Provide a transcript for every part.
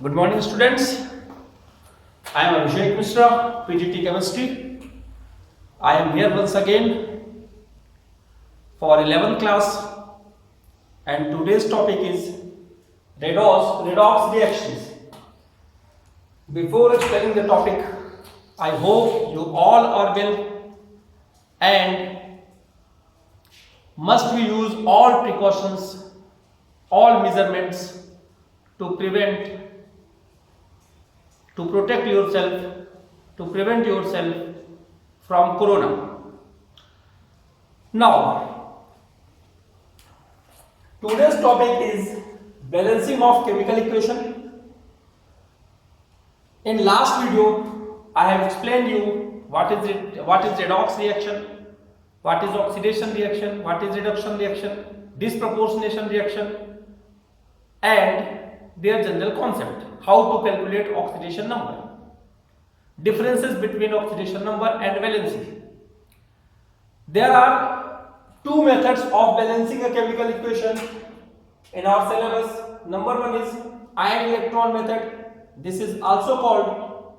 Good morning, students. I am Abhishek Mishra, PGT Chemistry. I am here once again for 11th class, and today's topic is redox reactions. Before explaining the topic, I hope you all are well and must we use all precautions, all measurements to protect yourself, to prevent yourself from corona. Now, today's topic is balancing of chemical equation. In last video, I have explained you what is redox reaction, what is oxidation reaction, what is reduction reaction, disproportionation reaction, and their general concept, how to calculate oxidation number, differences between oxidation number and valency. There are two methods of balancing a chemical equation in our syllabus. Number one is ion electron method. This is also called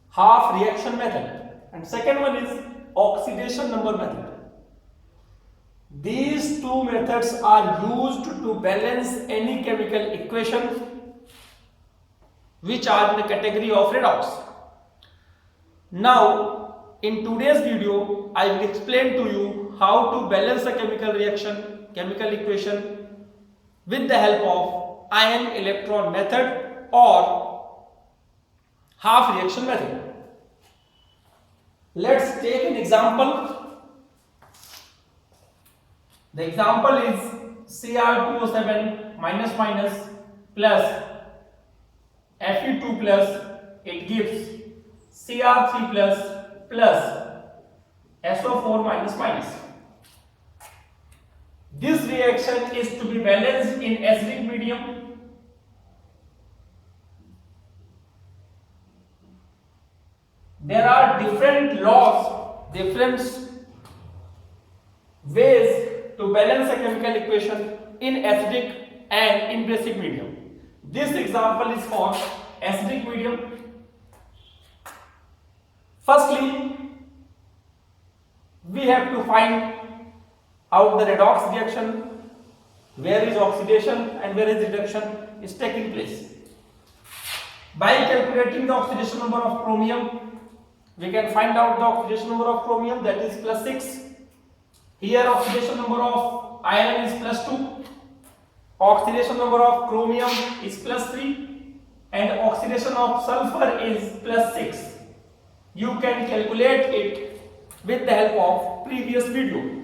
half reaction method, and second one is oxidation number method. These two methods are used to balance any chemical equation which are in the category of redox. Now, in today's video, I will explain to you how to balance a chemical equation with the help of ion electron method or half reaction method. Let's take an example. The example is Cr2O7 minus minus plus Fe2 plus, it gives Cr3 plus SO4 minus minus. This reaction is to be balanced in acidic medium. There are different laws, different ways to balance a chemical equation in acidic and in basic medium. This example is for acidic medium. Firstly, we have to find out the redox reaction, where is oxidation and where is reduction is taking place. By calculating the oxidation number of chromium, we can find out the oxidation number of chromium, that is plus 6. Here oxidation number of iron is plus 2, oxidation number of chromium is plus 3, and oxidation of sulfur is plus 6. You can calculate it with the help of previous video.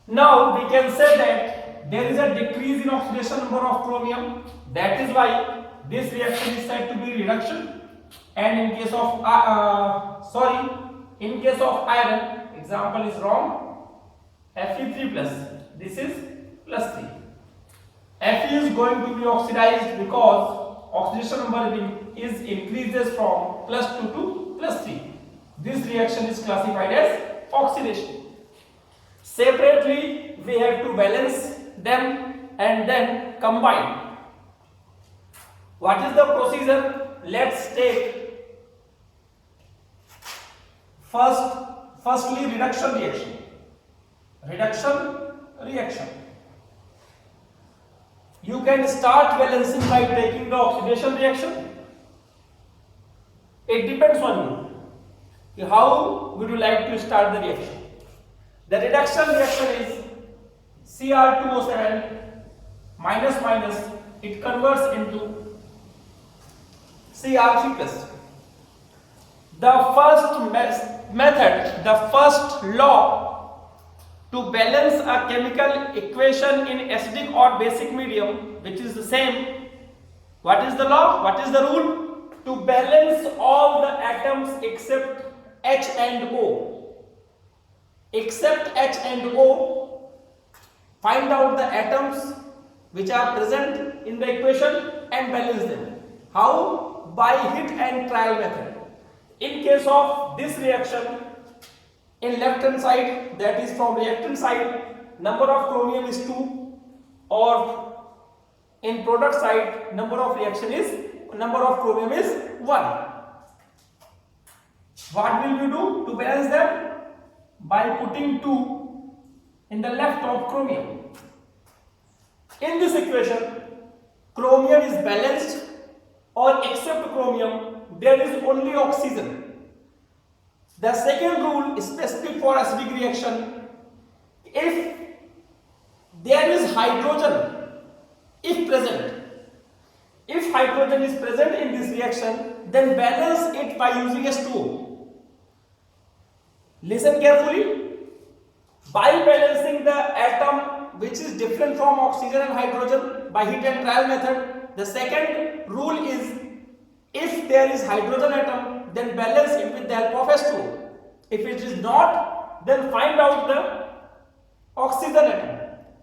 Now we can say that there is a decrease in oxidation number of chromium, that is why this reaction is said to be reduction, and in case of iron, example is wrong, Fe3 plus, this is plus 3. Fe is going to be oxidized because oxidation number is increases from plus 2 to plus 3. This reaction is classified as oxidation. Separately, we have to balance them and then combine. What is the procedure? Let's take firstly reduction reaction. You can start balancing by taking the oxidation reaction. It depends on you. How would you like to start the reaction? The reduction reaction is Cr2O7 minus minus, it converts into Cr3 plus. The first method, the first law to balance a chemical equation in acidic or basic medium, which is the same. What is the law? What is the rule? To balance all the atoms except H and O. Except H and O, find out the atoms which are present in the equation and balance them. How? By hit and trial method. In case of this reaction, in left hand side, that is from reactant side, number of chromium is 2 or In product side, number of chromium is 1. What will we do to balance them? By putting 2 in the left of chromium. In this equation, chromium is balanced, or except chromium, there is only oxygen. The second rule is specific for acidic reaction. If there is hydrogen, if hydrogen is present in this reaction, then balance it by using H2O. Listen carefully. By balancing the atom which is different from oxygen and hydrogen by heat and trial method, the second rule is, if there is hydrogen atom, then balance it with the help of H2O. If it is not, then find out the oxygen atom.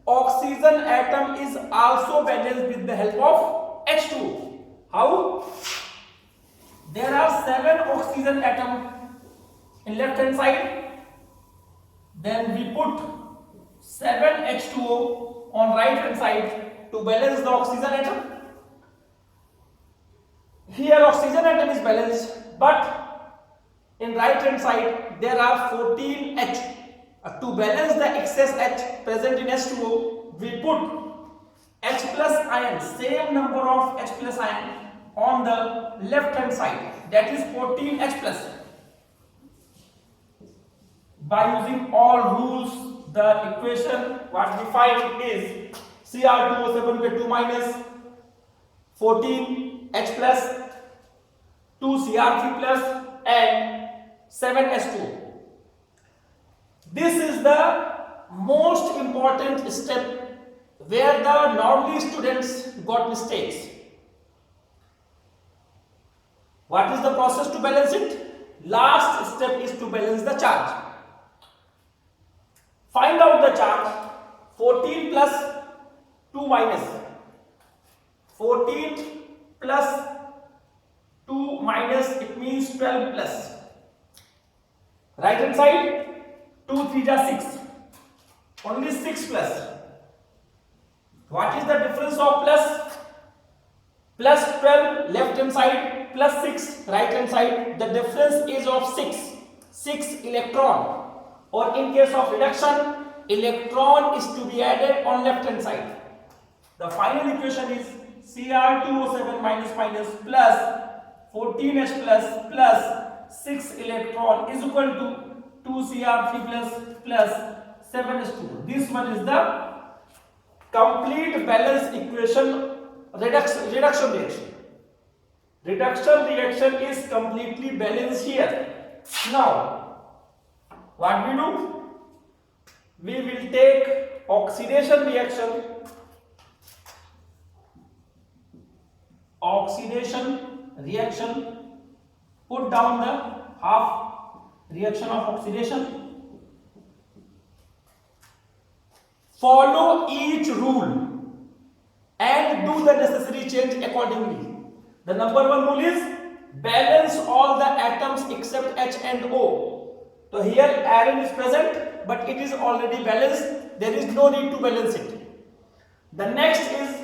Oxygen atom is also balanced with the help of H2O. How? There are 7 oxygen atoms in left hand side. Then we put 7 H2O on right hand side to balance the oxygen atom. Here oxygen atom is balanced, but in right hand side there are 14 H. To balance the excess H present in H2O, we put H plus ion, same number of H plus ion on the left hand side, that is 14 H plus. By using all rules, the equation what we find is Cr2O7 by 2 minus 14 H plus 2 Cr3 plus and 7 H2O. This is the most important step where the normally students got mistakes. What is the process to balance it? Last step is to balance the charge. Find out the charge. 14 plus 2 minus 14 plus 2 minus, it means 12 plus. Right hand side, 2 3 are 6. Only 6 plus. What is the difference of plus? Plus 12 left hand side, plus 6 right hand side. The difference is of 6 electron. Or in case of reduction, electron is to be added on left hand side. The final equation is Cr2O7 minus plus 14H plus 6 electron is equal to 2 Cr3 plus 7H2. This one is the complete balance equation reduction reaction. Reduction reaction is completely balanced here. Now, what we do? We will take oxidation reaction. Put down the half reaction of oxidation. Follow each rule and do the necessary change accordingly. The number 1 rule is balance all the atoms except H and O. So here iron is present, but it is already balanced. There is no need to balance it. The next is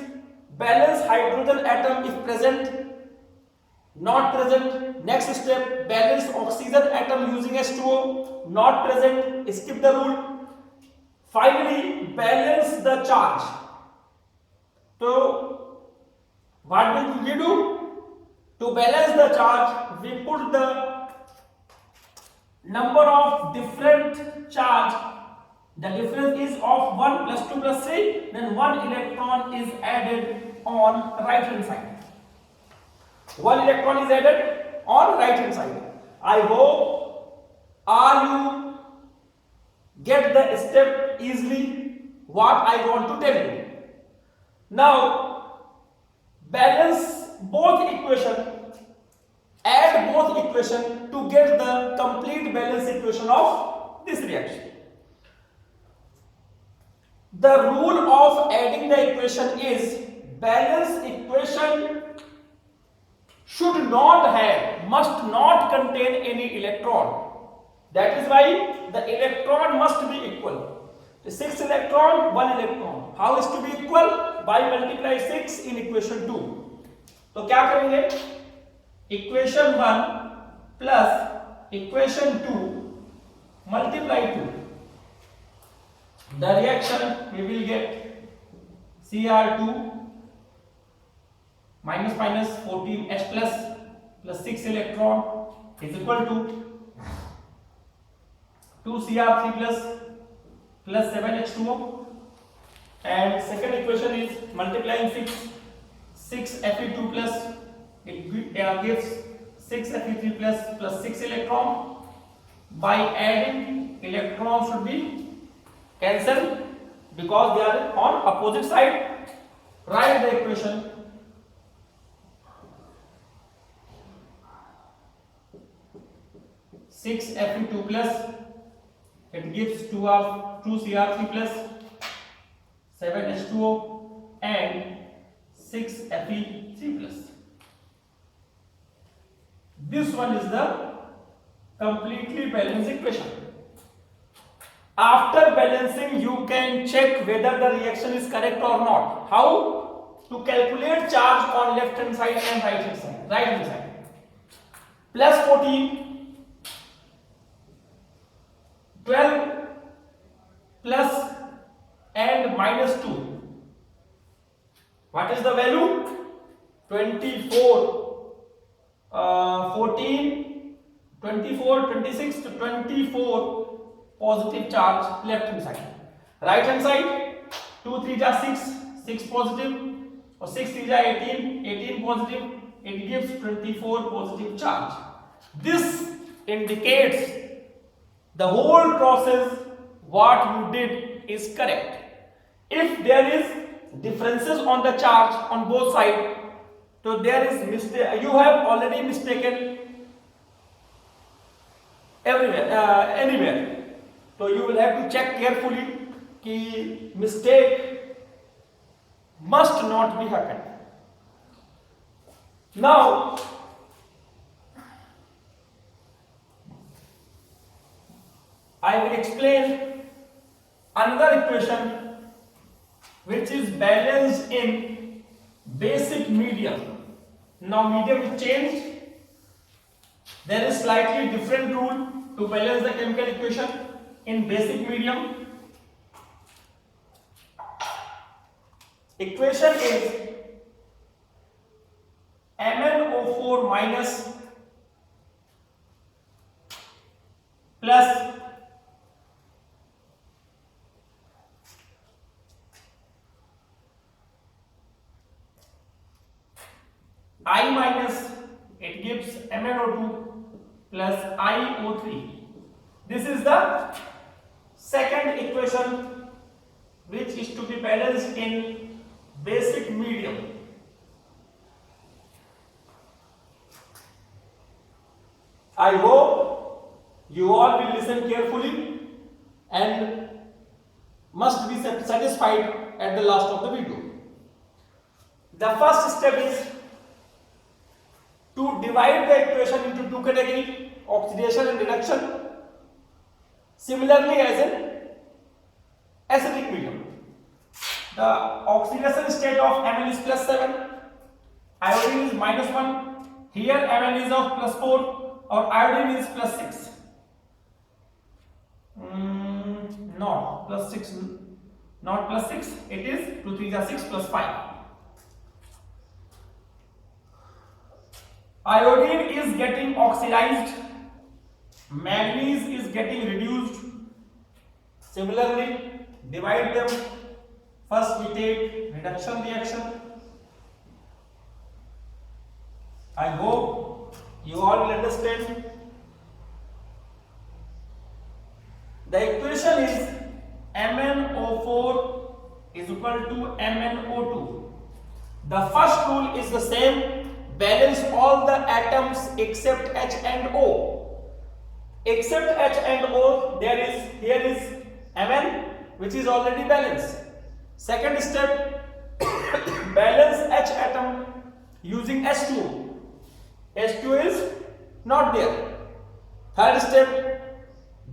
balance hydrogen atom if present, not present. Next step, balance oxygen atom using H2O, not present, skip the rule. Finally, balance the charge. So, what will we do? To balance the charge, we put the number of different charge. The difference is of 1 plus 2 plus 3, then 1 electron is added on right hand side. 1 electron is added on right hand side. I hope all you get the step easily what I want to tell you. Now balance both equation, add both equation to get the complete balance equation of this reaction. The rule of adding the equation is balance equation must not contain any electron. That is why the electron must be equal. The 6 electron, 1 electron. How is to be equal? by multiply 6 in equation 2. तो क्या करेंगे, equation 1 plus equation 2 multiply 2. The reaction we will get Cr2 minus minus 14H plus 6 electron is equal to 2Cr3 plus 7H2O, and second equation is multiplying 6 Fe2 plus it gives 6 Fe3 plus 6 electron. By adding, electrons should be cancelled because they are on opposite side. Write the equation. Six Fe2 plus it gives 2Cr3 plus 7H2O and 6 Fe3 plus. This one is the completely balanced equation. After balancing, you can check whether the reaction is correct or not. How? To calculate charge on left hand side and right hand side. Right hand side. Plus 14, 12 plus and minus 2. What is the value? 24. 14, 24, 26 to 24 positive charge left hand side. Right hand side, 2 3 ja 6, 6 positive, or 6 3 ja 18, 18 positive. It gives 24 positive charge. This indicates the whole process what you did is correct. If there is differences on the charge on both sides, so there is mistake. You have already mistaken everywhere, anywhere. So you will have to check carefully कि mistake must not be happen. Now I will explain another equation which is balanced in basic medium. Now medium is changed. There is slightly different rule to balance the chemical equation in basic medium. Equation is MnO4 minus plus I minus, it gives MnO2 plus iO3. This is the second equation which is to be balanced in basic medium. I hope you all will listen carefully and must be satisfied at the last of the video. The first step is to divide the equation into two categories, oxidation and reduction, similarly as in acidic medium. The oxidation state of Mn is plus 7, iodine is minus 1, here Mn is of plus 4 or iodine is plus 6. No, plus 6, not plus 6, it is 2 3 are 6 plus 5. Iodine is getting oxidized, manganese is getting reduced. Similarly, divide them. First we take reduction reaction. I hope you all will understand. The equation is MnO4 is equal to MnO2. The first rule is the same. Balance all the atoms except H and O. Except H and O, here is Mn which is already balanced. Second step, balance H atom using H2O. H2O is not there. Third step,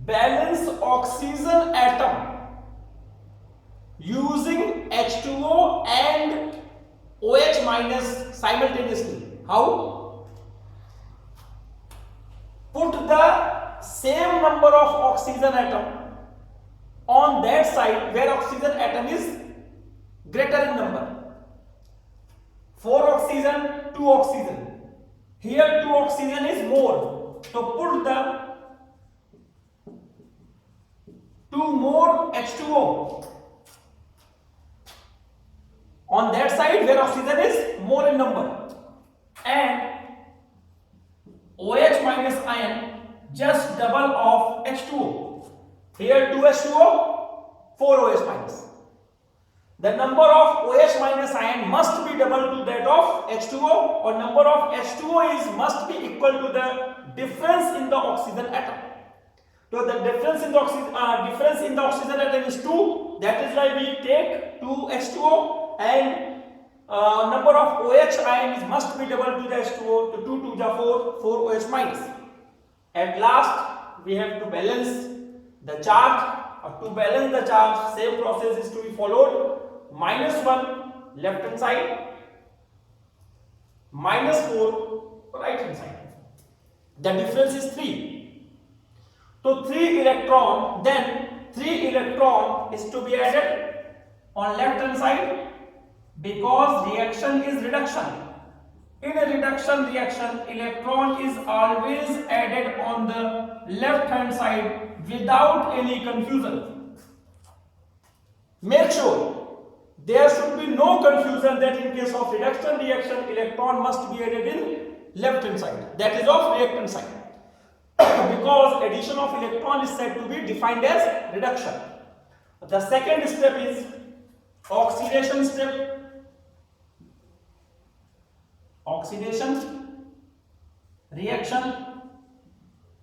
balance oxygen atom using H2O and OH minus simultaneously. How? Put the same number of oxygen atom on that side where oxygen atom is greater in number. 4 oxygen, 2 oxygen. Here 2 oxygen is more. So put the 2 more H2O on that side where oxygen is more in number, and OH minus ion just double of H2O. Here 2 H2O, 4 OH minus. The number of OH minus ion must be double to that of H2O, or number of H2O must be equal to the difference in the oxygen atom. So the difference in the oxygen atom is 2. That is why we take 2 H2O, and number of OH ions must be double to the H2O. So 2 to the 4 OH minus. At last we have to balance the charge. To balance the charge, same process is to be followed. -1 left hand side, -4 right hand side. The difference is 3. So 3 electron, then 3 electron is to be added on left hand side, because reaction is reduction. In a reduction reaction, electron is always added on the left hand side without any confusion. Make sure there should be no confusion that in case of reduction reaction, electron must be added in left hand side, that is of reactant side, because addition of electron is said to be defined as reduction. The second step is oxidation step. Oxidation reaction.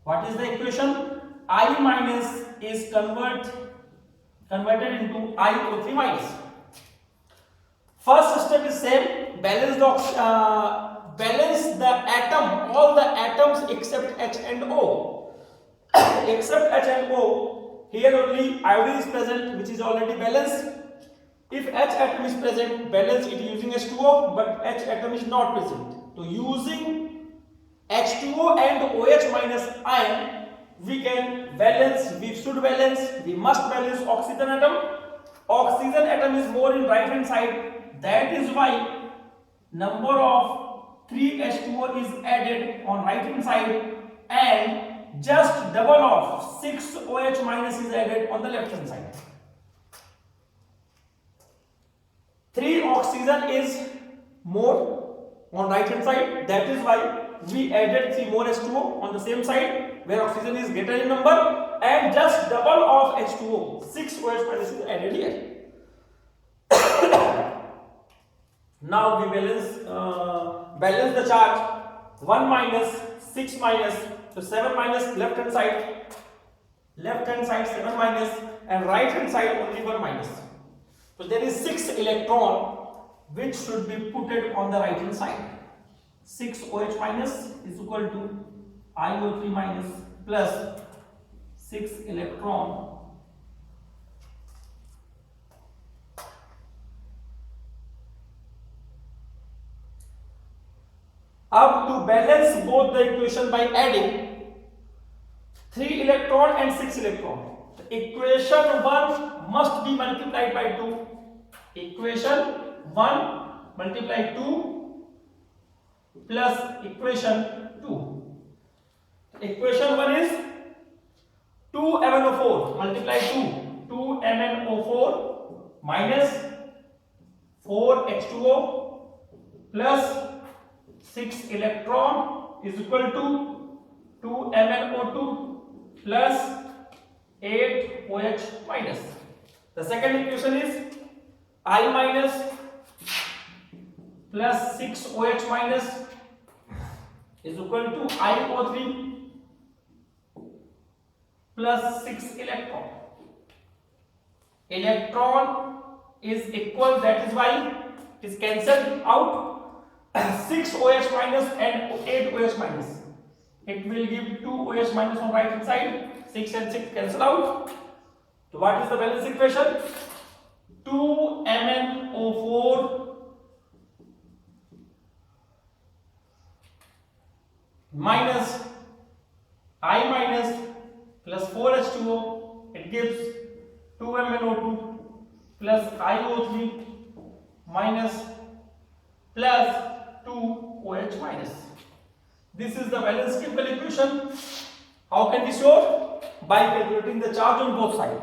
What is the equation? I minus is converted into iO3 minus. First step is same. Balance the atom, all the atoms except H and O. Except H and O, here only iodine is present, which is already balanced. If H atom is present, balance it using H2O, but H atom is not present. So using H2O and OH minus ion, we can balance, we must balance oxygen atom. Oxygen atom is more in right hand side. That is why number of 3 H2O is added on right hand side, and just double of 6 OH minus is added on the left hand side. 3 oxygen is more on right hand side. That is why we added 3 more H2O on the same side where oxygen is greater in number, and just double of H2O, 6 OH minus is added here. Now we balance the charge. 1 minus, 6 minus, so 7 minus left hand side 7 minus, and right hand side only 1 minus. So there is 6 electron which should be put on the right hand side. 6 OH minus is equal to iO3 minus plus 6 electron Up to balance both the equation by adding 3 electron and 6 electron. The equation 1 must be multiplied by 2. Equation 1 multiply 2 plus equation 2. Equation 1 is 2MnO4 multiply 2MnO4 minus 4H2O plus 6 electron is equal to 2MnO2 plus 8 OH minus. The second equation is I minus plus 6 OH minus is equal to iO3 plus 6 electron. Electron is equal, that is why it is cancelled out. 6 OH minus and 8 OH minus. It will give 2 OH minus on right hand side. 6 and 6 cancel out. So what is the balance equation? 2MnO4 minus I minus plus 4H2O, it gives 2MnO2 plus IO3 minus plus 2OH minus. This is the valence chemical equation. How can we show? By calculating the charge on both sides.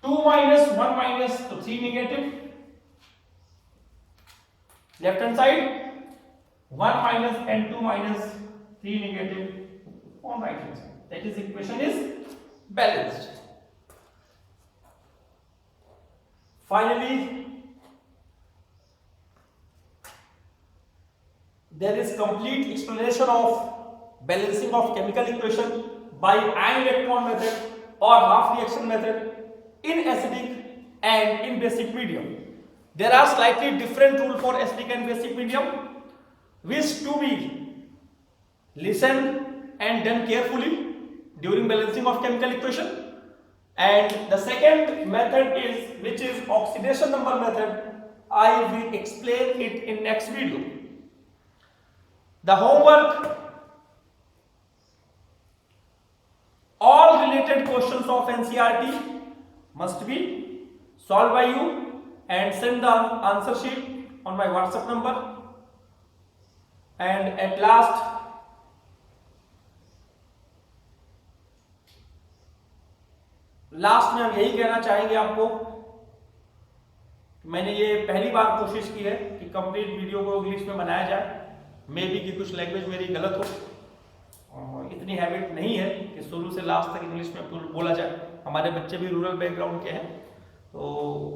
2 minus 1 minus, so 3 negative. Left hand side 1 minus and 2 minus, 3 negative on right hand side. That is, equation is balanced. Finally, there is complete explanation of balancing of chemical equation by ion electron method or half reaction method in acidic and in basic medium. There are slightly different rules for acidic and basic medium, which to be listened and done carefully during balancing of chemical equation. And the second method is, which is oxidation number method. I will explain it in next video. The homework: all related questions of NCERT must be solved by you and send the answer sheet on my WhatsApp number. And at last, में हम यही कहना चाहेंगे आपको, मैंने ये पहली बार कोशिश की है कि कंप्लीट वीडियो को इंग्लिश में बनाया जाए। मे बी कि कुछ लैंग्वेज मेरी गलत हो, और इतनी हैबिट नहीं है कि शुरू से लास्ट तक इंग्लिश में बोला जाए। हमारे बच्चे भी रूरल बैकग्राउंड के हैं, तो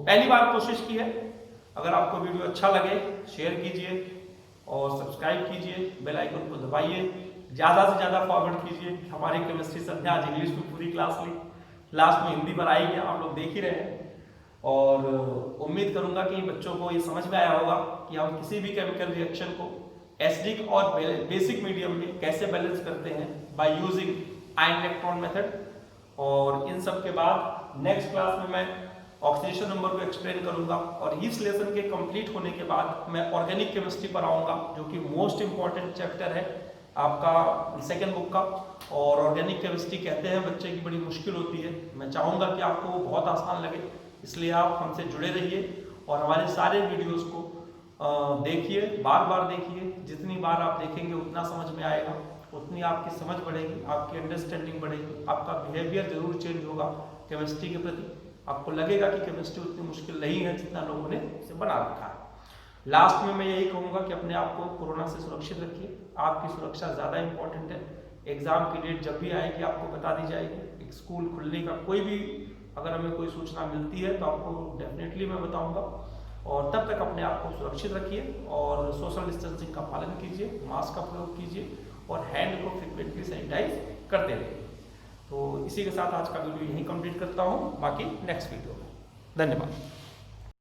पहली बार कोशिश की है। अगर आपको वीडियो अच्छा लगे शेयर कीजिए और सब्सक्राइब कीजिए, बेल आइकन को दबाइए, ज़्यादा से ज़्यादा फॉरवर्ड कीजिए। हमारी केमिस्ट्री संध्या आज इंग्लिश में पूरी क्लास ली, लास्ट में हिंदी पर आएगी, आप लोग देख ही रहे हैं। और उम्मीद करूंगा कि बच्चों को ये समझ में आया होगा कि हम किसी भी केमिकल रिएक्शन को एसिडिक और बेसिक मीडियम में कैसे बैलेंस करते हैं by using ion electron method. और इन सब के बाद नेक्स्ट क्लास में मैं ऑक्सीडेशन नंबर को एक्सप्लेन करूंगा, और इस लेसन के कंप्लीट होने के बाद मैं ऑर्गेनिक केमिस्ट्री पर आऊंगा, जो कि मोस्ट इंपॉर्टेंट चैप्टर है आपका सेकेंड बुक का। और ऑर्गेनिक केमिस्ट्री कहते हैं बच्चे की बड़ी मुश्किल होती है, मैं चाहूँगा कि आपको वो बहुत आसान लगे, इसलिए आप हमसे जुड़े रहिए और हमारे सारे वीडियोस को देखिए, बार बार देखिए। जितनी बार आप देखेंगे उतना समझ में आएगा, उतनी आपकी समझ बढ़ेगी, आपकी अंडरस्टैंडिंग बढ़ेगी, आपका बिहेवियर जरूर चेंज होगा केमिस्ट्री के प्रति। आपको लगेगा कि केमिस्ट्री उतनी मुश्किल नहीं है जितना लोगों ने इसे बना रखा है। लास्ट में मैं यही कहूँगा कि अपने आप को कोरोना से सुरक्षित रखिए, आपकी सुरक्षा ज़्यादा इंपॉर्टेंट है। एग्जाम की डेट जब भी आएगी आपको बता दी जाएगी। एक स्कूल खुलने का कोई भी अगर हमें कोई सूचना मिलती है तो आपको डेफिनेटली मैं बताऊंगा। और तब तक अपने आप को सुरक्षित रखिए और सोशल डिस्टेंसिंग का पालन कीजिए, मास्क का प्रयोग कीजिए और हैंड को फ्रिक्वेंटली सैनिटाइज करते रहिए। तो इसी के साथ आज का वीडियो यहीं कंप्लीट करता हूँ, बाकी नेक्स्ट वीडियो में। धन्यवाद।